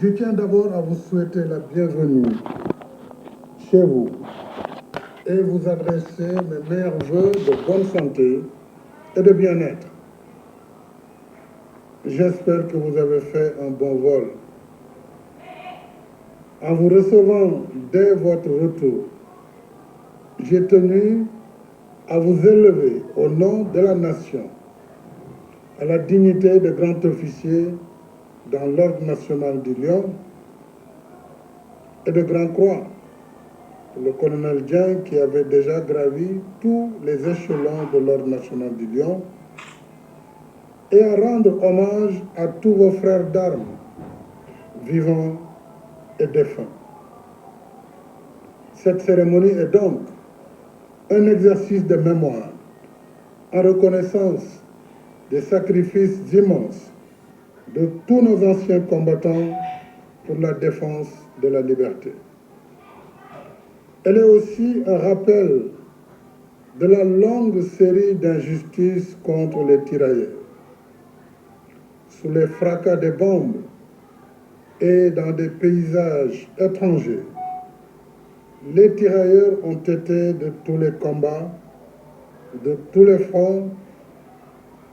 Je tiens d'abord à vous souhaiter la bienvenue chez vous et vous adresser mes meilleurs vœux de bonne santé et de bien-être. J'espère que vous avez fait un bon vol. En vous recevant dès votre retour, j'ai tenu à vous élever au nom de la nation à la dignité de grand officier dans l'Ordre national du Lion et de Grand Croix pour le colonel Dieng qui avait déjà gravi tous les échelons de l'Ordre national du Lion, et à rendre hommage à tous vos frères d'armes, vivants et défunts. Cette cérémonie est donc un exercice de mémoire en reconnaissance des sacrifices immenses de tous nos anciens combattants pour la défense de la liberté. Elle est aussi un rappel de la longue série d'injustices contre les tirailleurs. Sous les fracas des bombes et dans des paysages étrangers, les tirailleurs ont été de tous les combats, de tous les fronts,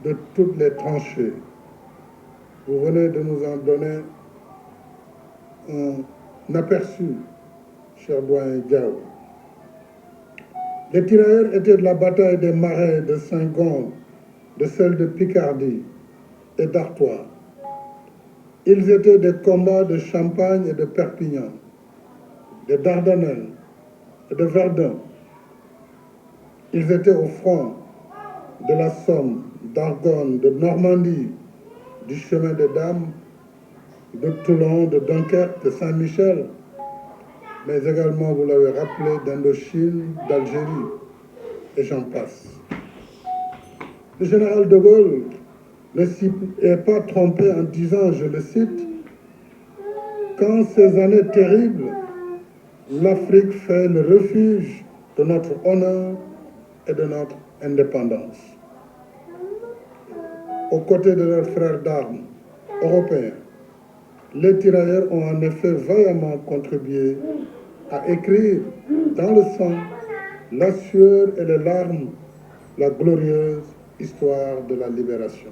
de toutes les tranchées. Vous venez de nous en donner un aperçu, cher doyen Diao. Les tirailleurs étaient de la bataille des Marais, de Saint-Gon, de celle de Picardie et d'Artois. Ils étaient des combats de Champagne et de Perpignan, de Dardanelles et de Verdun. Ils étaient au front de la Somme, d'Argonne, de Normandie, du chemin des Dames, de Toulon, de Dunkerque, de Saint-Michel, mais également, vous l'avez rappelé, d'Indochine, d'Algérie, et j'en passe. Le général de Gaulle ne s'y est pas trompé en disant, je le cite, « Quand ces années terribles, l'Afrique fait le refuge de notre honneur et de notre indépendance. » Aux côtés de leurs frères d'armes européens, les tirailleurs ont en effet vaillamment contribué à écrire dans le sang, la sueur et les larmes, la glorieuse histoire de la libération.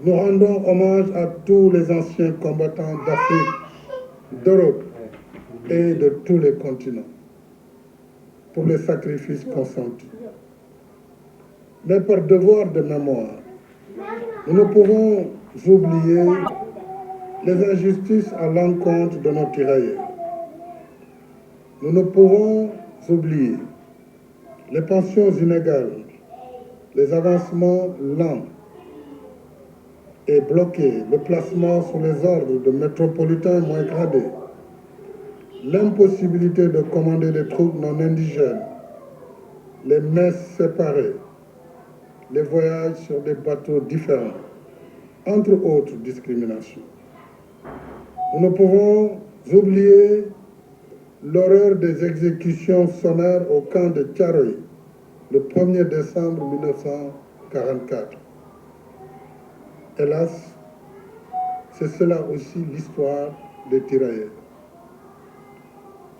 Nous rendons hommage à tous les anciens combattants d'Afrique, d'Europe et de tous les continents pour les sacrifices consentis. Mais par devoir de mémoire, nous ne pouvons oublier les injustices à l'encontre de nos tirailleurs. Nous ne pouvons oublier les pensions inégales, les avancements lents et bloqués, le placement sous les ordres de métropolitains moins gradés, l'impossibilité de commander des troupes non indigènes, les messes séparées, les voyages sur des bateaux différents, entre autres discriminations. Nous ne pouvons oublier l'horreur des exécutions sommaires au camp de Thiaroye, le 1er décembre 1944. Hélas, c'est cela aussi l'histoire des tirailleurs.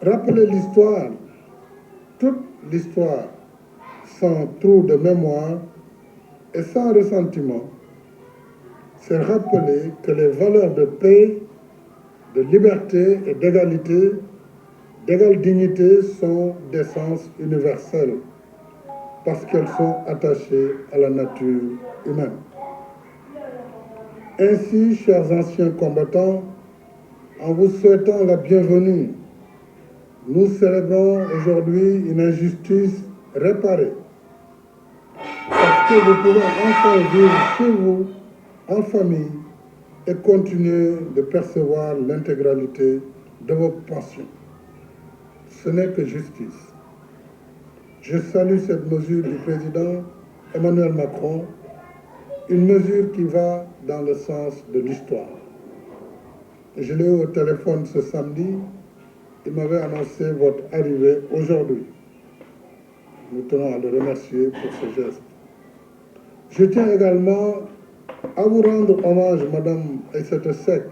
Rappeler l'histoire, toute l'histoire, sans trou de mémoire et sans ressentiment, c'est rappeler que les valeurs de paix, de liberté et d'égalité, d'égale dignité sont d'essence universelle parce qu'elles sont attachées à la nature humaine. Ainsi, chers anciens combattants, en vous souhaitant la bienvenue, nous célébrons aujourd'hui une injustice réparée parce que vous pouvez enfin vivre chez vous, en famille, et continuer de percevoir l'intégralité de vos pensions. Ce n'est que justice. Je salue cette mesure du président Emmanuel Macron, une mesure qui va dans le sens de l'histoire. Je l'ai eu au téléphone ce samedi, il m'avait annoncé votre arrivée aujourd'hui. Nous tenons à le remercier pour ce geste. Je tiens également À vous rendre hommage, Madame Aïssata Seck,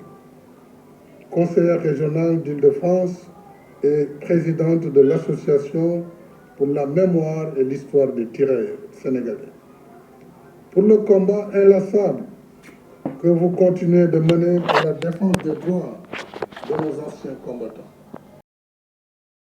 conseillère régionale d'Île-de-France et présidente de l'Association pour la mémoire et l'histoire des tirailleurs sénégalais, pour le combat inlassable que vous continuez de mener pour la défense des droits de nos anciens combattants.